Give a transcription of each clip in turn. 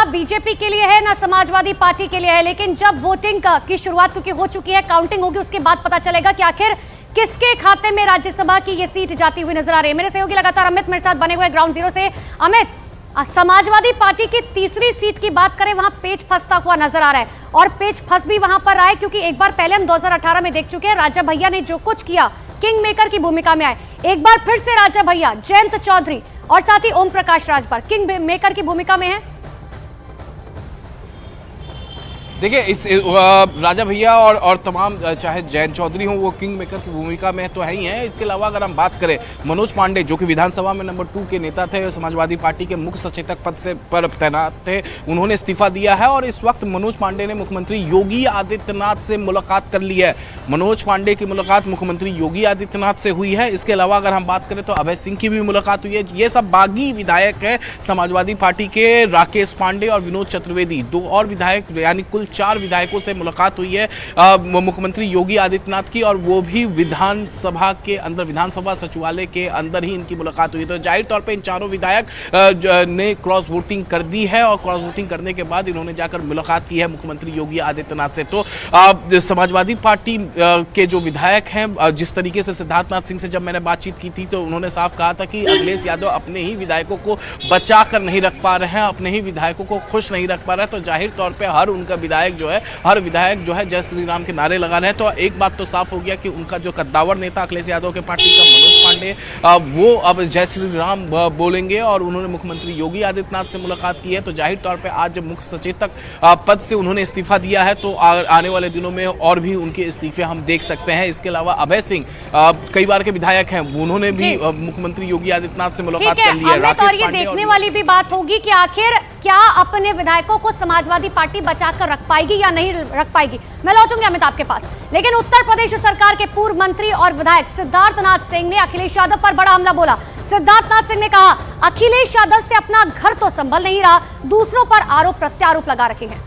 BJP के लिए है ना समाजवादी पार्टी के लिए है, लेकिन जब वोटिंग की शुरुआत क्योंकि हो चुकी है, काउंटिंग होगी, उसके बाद पता चलेगा कि आखिर किसके खाते में राज्यसभा की ये सीट जाती हुई नजर आ रही है। मेरे सहयोगी लगातार अमित मेरे साथ बने हुए ग्राउंड जीरो से। अमित, समाजवादी पार्टी की तीसरी सीट की बात करें, वहां पेच फंसता हुआ नजर आ रहा है और पेच फंस भी वहां पर रहा है क्योंकि एक बार पहले हम 2018 में देख चुके हैं राजा भैया ने जो कुछ किया, किंग मेकर की भूमिका में आए। एक बार फिर से राजा भैया, जयंत चौधरी और साथ ही ओम प्रकाश राजभर किंग मेकर की भूमिका में है। देखिए, इस राजा भैया और तमाम चाहे जयंत चौधरी हो, वो किंग मेकर की भूमिका में तो है ही हैं। इसके अलावा अगर हम बात करें मनोज पांडे, जो कि विधानसभा में नंबर 2 के नेता थे, समाजवादी पार्टी के मुख्य सचेतक पद से पर तैनात थे, उन्होंने इस्तीफा दिया है और इस वक्त मनोज पांडे ने मुख्यमंत्री योगी आदित्यनाथ से मुलाकात कर ली है। मनोज पांडे की मुलाकात मुख्यमंत्री योगी आदित्यनाथ से हुई है। इसके अलावा अगर हम बात करें तो अभय सिंह की भी मुलाकात हुई है। ये सब बागी विधायक है समाजवादी पार्टी के। राकेश पांडे और विनोद चतुर्वेदी, 2 और विधायक, यानी कुल 4 विधायकों से मुलाकात हुई है मुख्यमंत्री योगी आदित्यनाथ की, और वो भी विधानसभा के अंदर, विधानसभा सचिवालय के अंदर ही इनकी मुलाकात हुई। तो जाहिर तौर पे इन चारों विधायक ने क्रॉस वोटिंग कर दी है और क्रॉस वोटिंग करने के बाद इन्होंने जाकर मुलाकात की है मुख्यमंत्री योगी आदित्यनाथ से। तो समाजवादी पार्टी के जो विधायक हैं, जिस तरीके से सिद्धार्थनाथ सिंह से जब मैंने बातचीत की थी तो उन्होंने साफ कहा था कि अखिलेश यादव अपने ही विधायकों को बचा कर नहीं रख पा रहे हैं, अपने ही विधायकों को खुश नहीं रख पा रहे हैं। तो जाहिर तौर पे हर विधायक जो है जय श्री राम के नारे लगा रहे हैं। तो एक बात तो साफ हो गया कि उनका जो कद्दावर नेता अखिलेश यादव के पार्टी का मनोज पांडे, वो अब जय श्री राम बोलेंगे और उन्होंने मुख्यमंत्री योगी आदित्यनाथ से मुलाकात की है। तो जाहिर तौर पे आज जब मुख्य सचेतक पद से उन्होंने इस्तीफा दिया है तो आने वाले दिनों में और भी उनके इस्तीफे हम देख सकते हैं। इसके अलावा अभय सिंह कई बार के विधायक हैं, उन्होंने भी मुख्यमंत्री योगी आदित्यनाथ से मुलाकात कर ली है। और ये देखने वाली भी बात होगी कि आखिर क्या अपने विधायकों को समाजवादी पार्टी बचाकर रख पाएगी या नहीं रख पाएगी। मैं लौटूंगी अमित आपके पास, लेकिन उत्तर प्रदेश सरकार के पूर्व मंत्री और विधायक सिद्धार्थनाथ सिंह ने अखिलेश यादव पर बड़ा हमला बोला। सिद्धार्थनाथ सिंह ने कहा अखिलेश यादव से अपना घर तो संभल नहीं रहा, दूसरों पर आरोप प्रत्यारोप लगा रखे हैं।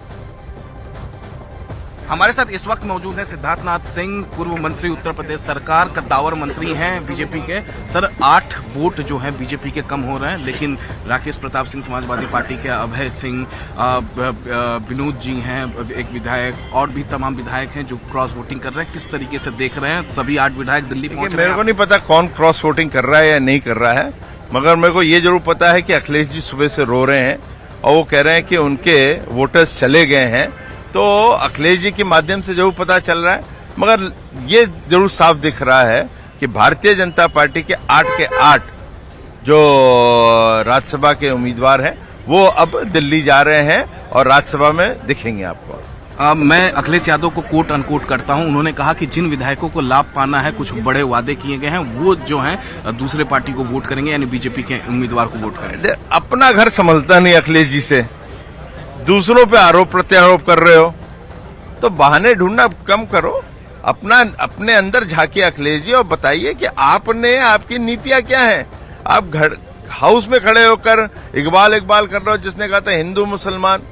हमारे साथ इस वक्त मौजूद हैं सिद्धार्थनाथ सिंह, पूर्व मंत्री उत्तर प्रदेश सरकार, कद्दावर मंत्री हैं बीजेपी के। सर, 8 वोट जो हैं बीजेपी के कम हो रहे हैं, लेकिन राकेश प्रताप सिंह समाजवादी पार्टी के, अभय सिंह, विनोद जी हैं एक विधायक, और भी तमाम विधायक हैं जो क्रॉस वोटिंग कर रहे हैं। किस तरीके से देख रहे हैं? सभी 8 विधायक दिल्ली पहुंच रहे हैं। मेरे को नहीं पता कौन क्रॉस वोटिंग कर रहा है या नहीं कर रहा है, मगर मेरे को ये जरूर पता है कि अखिलेश जी सुबह से रो रहे हैं और वो कह रहे हैं कि उनके वोटर्स चले गए हैं। तो अखिलेश जी के माध्यम से जरूर पता चल रहा है, मगर ये जरूर साफ दिख रहा है कि भारतीय जनता पार्टी के 8 के 8 जो राज्यसभा के उम्मीदवार हैं वो अब दिल्ली जा रहे हैं और राज्यसभा में दिखेंगे आपको। मैं अखिलेश यादव को कोट अनकोट करता हूं। उन्होंने कहा कि जिन विधायकों को लाभ पाना है, कुछ बड़े वादे किए गए हैं, वो जो हैं दूसरे पार्टी को वोट करेंगे, यानी बीजेपी के उम्मीदवार को वोट करेंगे। अपना घर संभलता नहीं अखिलेश जी से, दूसरों पे आरोप प्रत्यारोप कर रहे हो, तो बहाने ढूंढना कम करो, अपने अंदर झांकिए अखिलेश जी और बताइए कि आपकी नीतियां क्या हैं। आप घर हाउस में खड़े होकर इकबाल कर रहे हो, जिसने कहा था हिंदू मुसलमान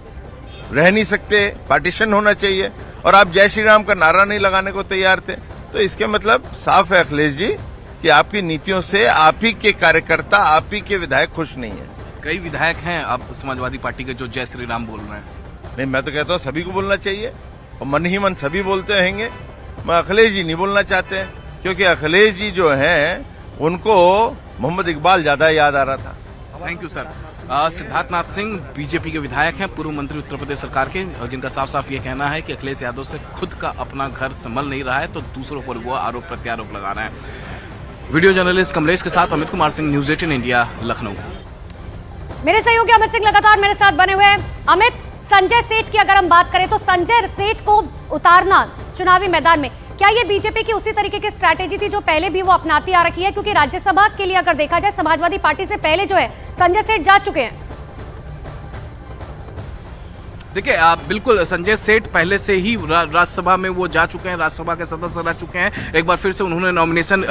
रह नहीं सकते, पार्टीशन होना चाहिए, और आप जय श्री राम का नारा नहीं लगाने को तैयार थे। तो इसके मतलब साफ है अखिलेश जी कि आपकी नीतियों से आप ही के कार्यकर्ता, आप ही के विधायक खुश नहीं है। कई विधायक हैं अब समाजवादी पार्टी के जो जय श्री राम बोल रहे हैं। नहीं, मैं तो कहता हूँ सभी को बोलना चाहिए और मन ही मन सभी बोलते रहेंगे। मैं अखिलेश जी नहीं बोलना चाहते हैं, क्योंकि अखिलेश जी जो हैं उनको मोहम्मद इकबाल ज्यादा याद आ रहा था। Thank you sir. Siddharthnath Singh BJP के विधायक हैं, पूर्व मंत्री उत्तर प्रदेश सरकार के, जिनका साफ साफ ये कहना है कि अखिलेश यादव से खुद का अपना घर संभल नहीं रहा है तो दूसरों पर वो आरोप प्रत्यारोप लगा रहे हैं। वीडियो जर्नलिस्ट कमलेश के साथ अमित कुमार सिंह, न्यूज़ 18 इंडिया, लखनऊ। मेरे सहयोगी अमित सिंह लगातार मेरे साथ बने हुए हैं। अमित, संजय सेठ की अगर हम बात करें तो संजय सेठ को उतारना चुनावी मैदान में, क्या ये बीजेपी की उसी तरीके की स्ट्रैटेजी थी जो पहले भी वो अपनाती आ रखी है? क्योंकि राज्यसभा के लिए अगर देखा जाए समाजवादी पार्टी से पहले जो है संजय सेठ जा चुके हैं। देखिए, बिल्कुल संजय सेठ पहले से ही राज्यसभा में वो जा चुके हैं, राज्यसभा के सदस्य रह चुके हैं। एक बार फिर से उन्होंने नॉमिनेशन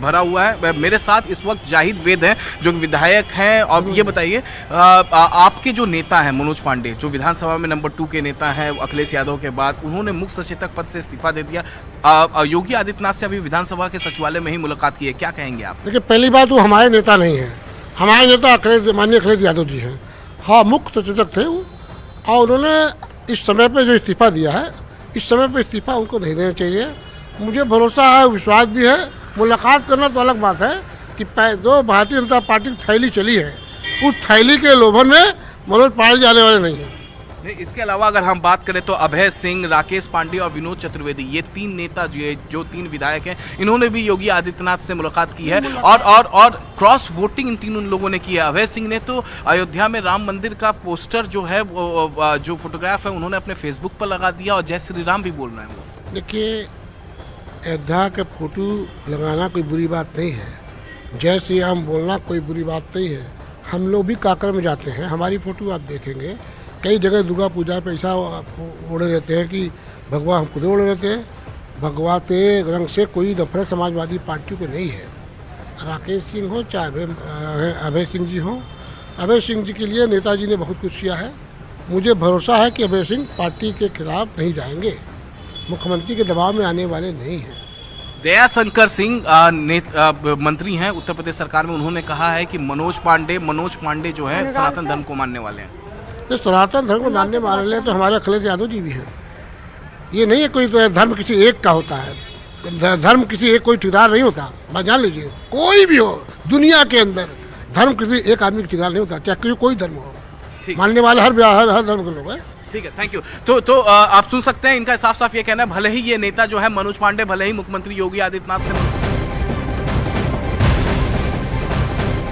भरा हुआ है। मेरे साथ इस वक्त जाहिद वेद हैं जो विधायक हैं। और ये बताइए, आपके जो नेता हैं मनोज पांडे, जो विधानसभा में नंबर 2 के नेता हैं अखिलेश यादव के बाद, उन्होंने मुख्य सचेतक पद से इस्तीफा दे दिया। योगी आदित्यनाथ से अभी विधानसभा के सचिवालय में ही मुलाकात की है, क्या कहेंगे आप? देखिए, पहली बात वो हमारे नेता नहीं है, हमारे नेता माननीय अखिलेश यादव जी हैं। हाँ, मुख्य सचेतक थे वो, और उन्होंने इस समय पे जो इस्तीफ़ा दिया है, इस समय पे इस्तीफ़ा उनको नहीं देना चाहिए। मुझे भरोसा है, विश्वास भी है। मुलाकात करना तो अलग बात है कि जो भारतीय जनता पार्टी की थैली चली है, उस थैली के लोभन में मनोज पांडे जाने वाले नहीं हैं। इसके अलावा अगर हम बात करें तो अभय सिंह, राकेश पांडे और विनोद चतुर्वेदी, ये तीन नेता जो तीन विधायक हैं, इन्होंने भी योगी आदित्यनाथ से मुलाकात की है और क्रॉस वोटिंग इन तीनों लोगों ने की है। अभय सिंह ने तो अयोध्या में राम मंदिर का पोस्टर जो है जो फोटोग्राफ है उन्होंने अपने फेसबुक पर लगा दिया और जय श्री राम भी बोल रहे हैं वो। देखिए, अयोध्या के फोटो लगाना कोई बुरी बात नहीं है, जय श्री राम बोलना कोई बुरी बात नहीं है। हम लोग भी काकर में जाते हैं, हमारी फोटो आप देखेंगे कई जगह दुर्गा पूजा पे ऐसा ओढ़े रहते हैं कि भगवा हम खुद ओढ़े रहते हैं। भगवा के रंग से कोई नफरत समाजवादी पार्टियों को नहीं है। राकेश सिंह हो चाहे अभय सिंह जी हो, अभय सिंह जी के लिए नेताजी ने बहुत कुछ किया है। मुझे भरोसा है कि अभय सिंह पार्टी के खिलाफ नहीं जाएंगे, मुख्यमंत्री के दबाव में आने वाले नहीं हैं। दयाशंकर सिंह मंत्री हैं उत्तर प्रदेश सरकार में, उन्होंने कहा है कि मनोज पांडे जो है सनातन धर्म को मानने वाले हैं। तो सनातन धर्म को मानने वाले तो हमारे अखिलेश यादव जी भी हैं। ये नहीं है कोई तो धर्म किसी एक का होता है, धर्म किसी एक कोई ठेकेदार नहीं होता। बस जान लीजिए, कोई भी हो दुनिया के अंदर धर्म किसी एक आदमी का ठेकेदार नहीं होता, चाहे कोई धर्म हो। मानने वाले हर धर्म के लोग हैं। ठीक है, थैंक यू। तो आप सुन सकते हैं इनका साफ साफ ये कहना है, भले ही ये नेता जो है मनोज पांडे भले ही मुख्यमंत्री योगी आदित्यनाथ से।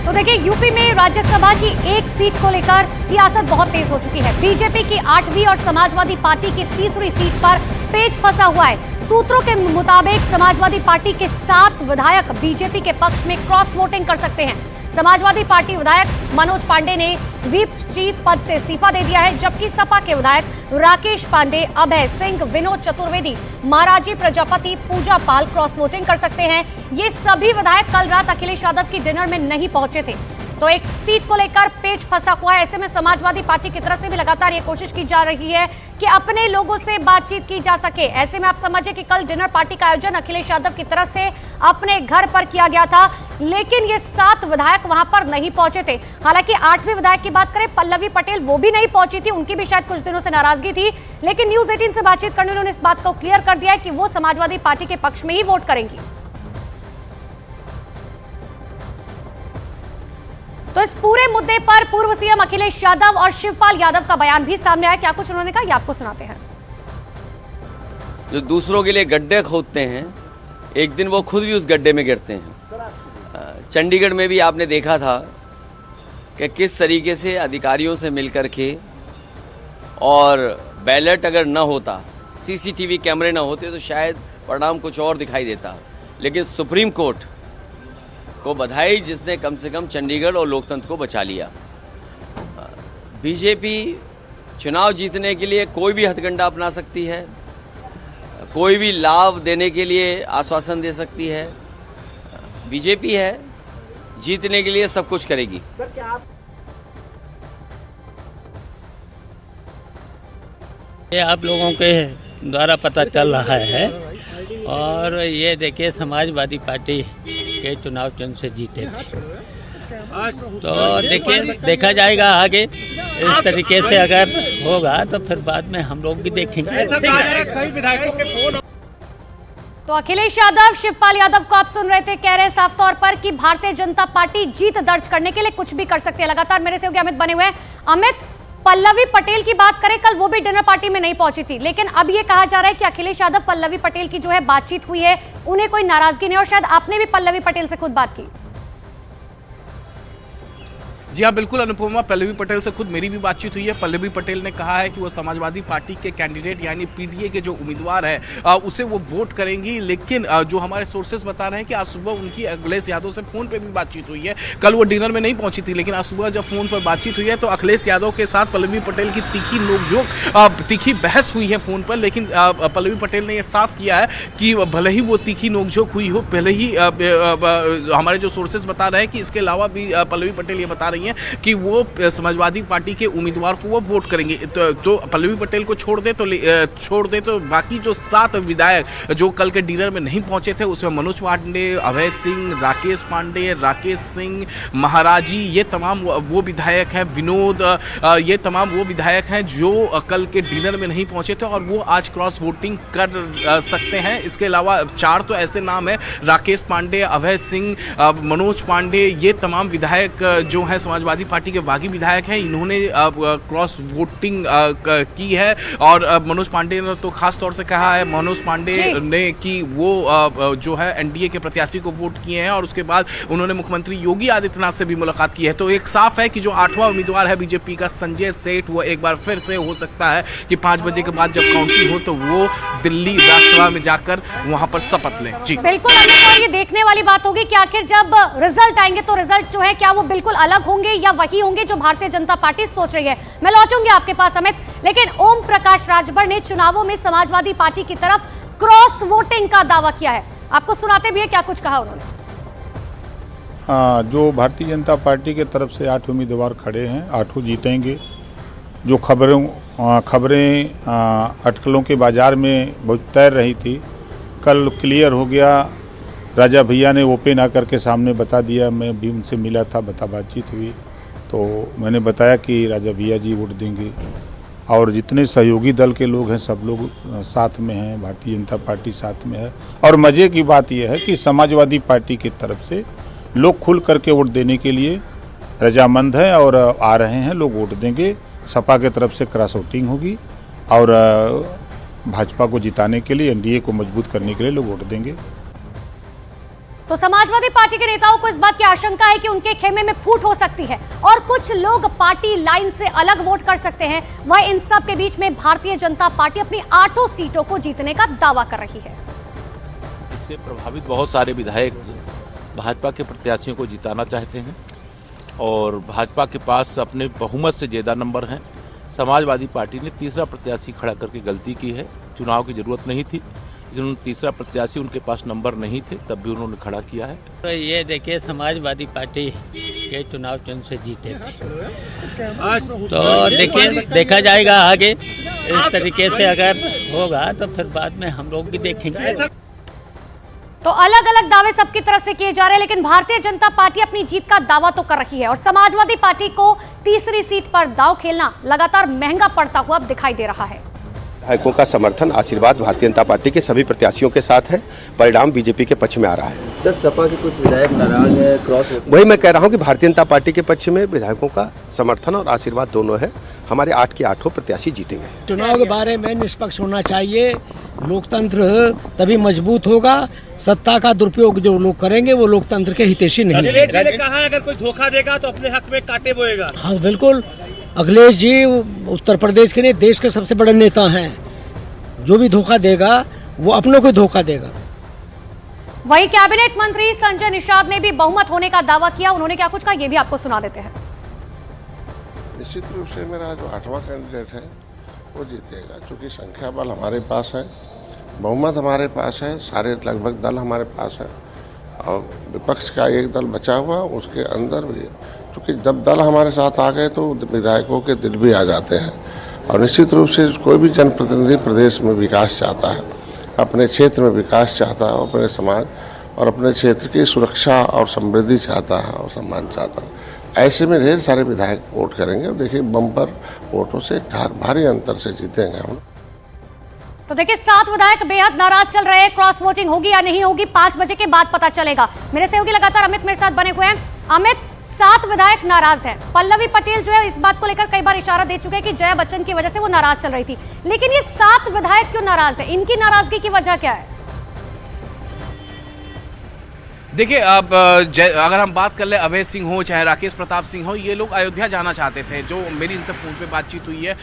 तो देखिए, यूपी में राज्यसभा की एक सीट को लेकर सियासत बहुत तेज हो चुकी है। बीजेपी की 8वीं और समाजवादी पार्टी की 3री सीट पर पेच फंसा हुआ है। सूत्रों के मुताबिक समाजवादी पार्टी के 7 विधायक बीजेपी के पक्ष में क्रॉस वोटिंग कर सकते हैं। समाजवादी पार्टी विधायक मनोज पांडे ने व्हिप चीफ पद से इस्तीफा दे दिया है, जबकि सपा के विधायक राकेश पांडे, अभय सिंह, विनोद चतुर्वेदी, महाराजी प्रजापति, पूजा पाल क्रॉस वोटिंग कर सकते हैं। ये सभी विधायक कल रात अखिलेश यादव की डिनर में नहीं पहुंचे थे, तो एक सीट को लेकर पेच फंसा हुआ है। ऐसे में समाजवादी पार्टी की तरफ से भी लगातार ये कोशिश की जा रही है कि अपने लोगों से बातचीत की जा सके। ऐसे में आप समझिए कि कल डिनर पार्टी का आयोजन अखिलेश यादव की तरफ से अपने घर पर किया गया था, लेकिन ये 7 विधायक वहां पर नहीं पहुंचे थे। हालांकि 8वें विधायक की बात करें, पल्लवी पटेल, वो भी नहीं पहुंची थी, उनकी भी शायद कुछ दिनों से नाराजगी थी, लेकिन न्यूज 18 से बातचीत करने उन्होंने इस बात को क्लियर कर दिया है कि वो समाजवादी पार्टी के पक्ष में ही वोट करेंगी। तो इस पूरे मुद्दे पर पूर्व सीएम अखिलेश यादव और शिवपाल यादव का बयान भी सामने आया। क्या कुछ उन्होंने कहा, ये आपको सुनाते हैं। जो दूसरों के लिए गड्ढे खोदते हैं, एक दिन वो खुद भी उस गड्ढे में गिरते हैं। चंडीगढ़ में भी आपने देखा था कि किस तरीके से अधिकारियों से मिलकर के, और बैलेट अगर न होता, सीसीटीवी कैमरे न होते तो शायद परिणाम कुछ और दिखाई देता। लेकिन सुप्रीम कोर्ट को बधाई जिसने कम से कम चंडीगढ़ और लोकतंत्र को बचा लिया। बीजेपी चुनाव जीतने के लिए कोई भी हथकंडा अपना सकती है, कोई भी लाभ देने के लिए आश्वासन दे सकती है। बीजेपी है, जीतने के लिए सब कुछ करेगी। सर, क्या आप ये आप लोगों के द्वारा पता चल रहा है, और ये देखिए समाजवादी पार्टी के चुनाव चिन्ह से जीते थे, तो देखिए देखा जाएगा आगे। इस तरीके से अगर होगा तो फिर बाद में हम लोग भी देखेंगे। तो अखिलेश यादव, शिवपाल यादव को आप सुन रहे थे, कह रहे हैं साफ तौर पर कि भारतीय जनता पार्टी जीत दर्ज करने के लिए कुछ भी कर सकती है। लगातार मेरे सहयोगी अमित बने हुए हैं। अमित, पल्लवी पटेल की बात करें, कल वो भी डिनर पार्टी में नहीं पहुंची थी, लेकिन अब ये कहा जा रहा है कि अखिलेश यादव, पल्लवी पटेल की जो है बातचीत हुई है, उन्हें कोई नाराजगी नहीं, और शायद आपने भी पल्लवी पटेल से खुद बात की। जी हाँ, बिल्कुल अनुपमा, पल्लवी पटेल से खुद मेरी भी बातचीत हुई है। पल्लवी पटेल ने कहा है कि वो समाजवादी पार्टी के कैंडिडेट यानी पीडीए के जो उम्मीदवार है उसे वो वोट करेंगी, लेकिन जो हमारे सोर्सेज बता रहे हैं कि आज सुबह उनकी अखिलेश यादव से फोन पे भी बातचीत हुई है। कल वो डिनर में नहीं पहुंची थी, लेकिन आज सुबह जब फोन पर बातचीत हुई है तो अखिलेश यादव के साथ पल्लवी पटेल की तीखी नोकझोंक, तीखी बहस हुई है फोन पर। लेकिन पल्लवी पटेल ने यह साफ किया है कि भले ही वो तीखी नोकझोंक हुई हो, पहले ही हमारे जो सोर्सेज बता रहे हैं कि इसके अलावा भी पल्लवी पटेल ये बता रही रही हैं कि वो समाजवादी पार्टी के उम्मीदवार को वो वोट करेंगे। तो पल्लवी पटेल को छोड़ दे तो बाकी जो 7 विधायक जो कल के डिनर में नहीं पहुंचे थे, उसमें मनोज पांडे, अभय सिंह, राकेश पांडे, राकेश सिंह, महाराजी, ये तमाम वो विधायक हैं, विनोद, ये तमाम वो विधायक हैं जो कल के डिनर में नहीं पहुंचे थे और वो आज क्रॉस वोटिंग कर सकते हैं। इसके अलावा 4 तो ऐसे नाम हैं, राकेश पांडे, अभय सिंह, मनोज पांडे, ये तमाम विधायक जो हैं समाजवादी पार्टी के बागी विधायक हैं, इन्होंने क्रॉस वोटिंग की है। और मनोज पांडे ने तो खास तौर से कहा है, मनोज पांडे ने कि वो जो है एनडीए के प्रत्याशी को वोट किए हैं और उसके बाद उन्होंने मुख्यमंत्री योगी आदित्यनाथ से भी मुलाकात की है। तो एक साफ है कि जो 8वां उम्मीदवार है बीजेपी का संजय सेठ, वो एक बार फिर से हो सकता है कि 5 बजे के बाद जब काउंटिंग हो तो वो दिल्ली राज्यसभा में जाकर वहां पर शपथ लें। जी बिल्कुल अमित, और ये देखने वाली बात होगी कि आखिर जब रिजल्ट आएंगे तो रिजल्ट जो है क्या वो बिल्कुल अलग होंगे या वही होंगे जो भारतीय जनता पार्टी सोच रही है। मैं लौटूंगी आपके पास अमित, लेकिन ओम प्रकाश राजभर ने चुनावों में समाजवादी पार्टी की तरफ क्रॉस वोटिंग का दावा किया है। आपको सुनाते भी है क्या कुछ कहा उन्होंने। जो भारतीय जनता पार्टी के तरफ से 8 उम्मीदवार खड़े हैं, 8 जीतेंगे। जो खबरें अटकलों के बाज़ार में बहुत तैर रही थी, कल क्लियर हो गया। राजा भैया ने ओपन आकर के सामने बता दिया, मैं भी उनसे मिला था, बातचीत हुई तो मैंने बताया कि राजा भैया जी वोट देंगे और जितने सहयोगी दल के लोग हैं सब लोग साथ में हैं, भारतीय जनता पार्टी साथ में है। और मज़े की बात यह है कि समाजवादी पार्टी की तरफ से लोग खुल करके वोट देने के लिए रजामंद हैं और आ रहे हैं, लोग वोट देंगे। सपा की तरफ से क्रॉस वोटिंग होगी और भाजपा को जिताने के लिए, एनडीए को मजबूत करने के लिए लोग वोट देंगे। तो समाजवादी पार्टी के नेताओं को इस बात की आशंका है कि उनके खेमे में फूट हो सकती है और कुछ लोग पार्टी लाइन से अलग वोट कर सकते हैं। वह इन सब के बीच में भारतीय जनता पार्टी अपनी 8 सीटों को जीतने का दावा कर रही है। इससे प्रभावित बहुत सारे विधायक भाजपा के प्रत्याशियों को जिताना चाहते हैं और भाजपा के पास अपने बहुमत से ज़्यादा नंबर हैं। समाजवादी पार्टी ने तीसरा प्रत्याशी खड़ा करके गलती की है। चुनाव की जरूरत नहीं थी, लेकिन तीसरा प्रत्याशी उनके पास नंबर नहीं थे, तब भी उन्होंने खड़ा किया है। तो ये देखिए, समाजवादी पार्टी के चुनाव चिन्ह से जीते थे, तो देखिए देखा जाएगा आगे। इस तरीके से अगर होगा तो फिर बाद में हम लोग भी देखेंगे। तो अलग अलग दावे सबकी तरफ से किए जा रहे हैं, लेकिन भारतीय जनता पार्टी अपनी जीत का दावा तो कर रही है और समाजवादी पार्टी को तीसरी सीट पर दांव खेलना लगातार महंगा पड़ता हुआ दिखाई दे रहा है। विधायकों का समर्थन, आशीर्वाद भारतीय जनता पार्टी के सभी प्रत्याशियों के साथ है। परिणाम बीजेपी के पक्ष में आ रहा है। सर, सपा के कुछ विधायक नाराज है, क्रॉस वही मैं कह रहा हूं कि भारतीय जनता पार्टी के पक्ष में विधायकों का समर्थन और आशीर्वाद दोनों है। हमारे 8 के 8 प्रत्याशी जीतेंगे। चुनाव के बारे में निष्पक्ष होना चाहिए, लोकतंत्र तभी मजबूत होगा। सत्ता का दुरुपयोग जो लोग करेंगे वो लोकतंत्र के हितैषी नहीं है। कहा है अगर कोई धोखा देगा तो अपने हक में कांटे बोएगा। हाँ बिल्कुल, अखिलेश जी उत्तर प्रदेश के लिए देश के सबसे बड़े नेता हैं। जो भी धोखा देगा वो अपनों को धोखा देगा। वहीं कैबिनेट मंत्री संजय निषाद ने भी बहुमत होने का दावा किया। उन्होंने क्या कुछ कहा ये भी आपको सुना देते हैं। निश्चित रूप से मेरा जो 8वां कैंडिडेट है वो जीतेगा, क्योंकि संख्या बल हमारे पास है, बहुमत हमारे पास है, सारे लगभग दल हमारे पास है और विपक्ष का एक दल बचा हुआ, उसके अंदर भी, क्योंकि जब दल हमारे साथ आ गए तो विधायकों के दिल भी आ जाते हैं। और निश्चित रूप से कोई भी जनप्रतिनिधि प्रदेश में विकास चाहता है, अपने क्षेत्र में विकास चाहता है, अपने समाज और अपने क्षेत्र की सुरक्षा और समृद्धि चाहता है और सम्मान चाहता है। ऐसे में ढेर सारे विधायक वोट करेंगे। देखिए, बम्पर वोटों से भारी अंतर से जीतेंगे हम। तो देखिए, 7 विधायक बेहद नाराज चल रहे हैं। क्रॉस वोटिंग होगी या नहीं होगी 5 बजे के बाद पता चलेगा। मेरे सहयोगी लगातार अमित मेरे साथ बने हुए हैं। अमित, 7 विधायक नाराज हैं। पल्लवी पटेल जो है इस बात को लेकर कई बार इशारा दे चुके हैं कि जया बच्चन की वजह से वो नाराज चल रही थी, लेकिन ये 7 विधायक क्यों नाराज है? इनकी नाराजगी की वजह क्या है? देखिए, अब अगर हम बात कर ले अभय सिंह हो चाहे राकेश प्रताप सिंह हो, ये लोग अयोध्या जाना चाहते थे। जो मेरी इनसे फोन पे बातचीत हुई है,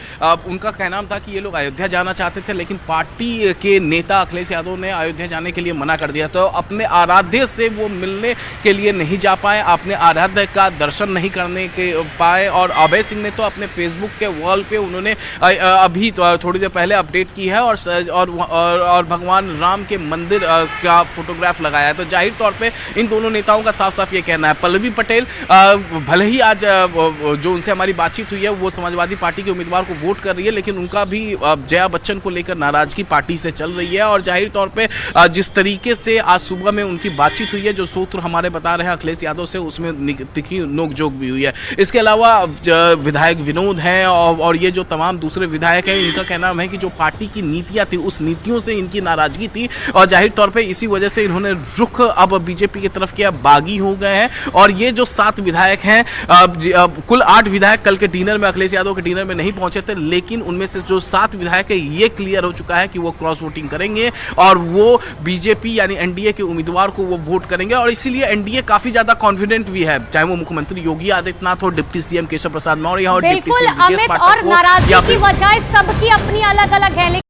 उनका कहना था कि ये लोग अयोध्या जाना चाहते थे, लेकिन पार्टी के नेता अखिलेश यादव ने अयोध्या जाने के लिए मना कर दिया। तो अपने आराध्य से वो मिलने के लिए नहीं जा पाए, अपने आराध्य का दर्शन नहीं करने के पाए। और अभय सिंह ने तो अपने फेसबुक के वॉल पे उन्होंने अभी थोड़ी देर पहले अपडेट की है और भगवान राम के मंदिर का फोटोग्राफ लगाया है। तो जाहिर तौर पर इन दोनों नेताओं का साफ साफ ये कहना है। पल्लवी पटेल भले ही आज जो उनसे हमारी बातचीत हुई है वो समाजवादी पार्टी के उम्मीदवार को वोट कर रही है, लेकिन उनका भी जया बच्चन को लेकर नाराजगी पार्टी से चल रही है। और जाहिर तौर पे जिस तरीके से आज सुबह में उनकी बातचीत हुई है, जो सूत्र हमारे बता रहे हैं अखिलेश यादव से, उसमें तिखी नोकझोंक भी हुई है। इसके अलावा विधायक विनोद हैं और ये जो तमाम दूसरे विधायक हैं, इनका कहना है कि जो पार्टी की नीतियां थी उस नीतियों से इनकी नाराजगी थी और जाहिर तौर पे इसी वजह से इन्होंने रुख अब बीजेपी की तरफ किया, बागी हो गए हैं। और ये जो 7 विधायक हैं, कुल 8 विधायक कल के डिनर में, अखिलेश यादव के डिनर में नहीं पहुंचे थे, लेकिन उनमें से जो 7 विधायक है ये क्लियर हो चुका है कि वो क्रॉस वोटिंग करेंगे और वो बीजेपी यानी एनडीए के उम्मीदवार को वो वोट करेंगे। और इसीलिए एनडीए काफी ज्यादा कॉन्फिडेंट भी है, चाहे वो मुख्यमंत्री योगी आदित्यनाथ हो, डिप्टी सीएम केशव प्रसाद मौर्य और डिप्टी सीएम अमित, और नाराजगी की वजह सबकी अपनी अलग अलग है,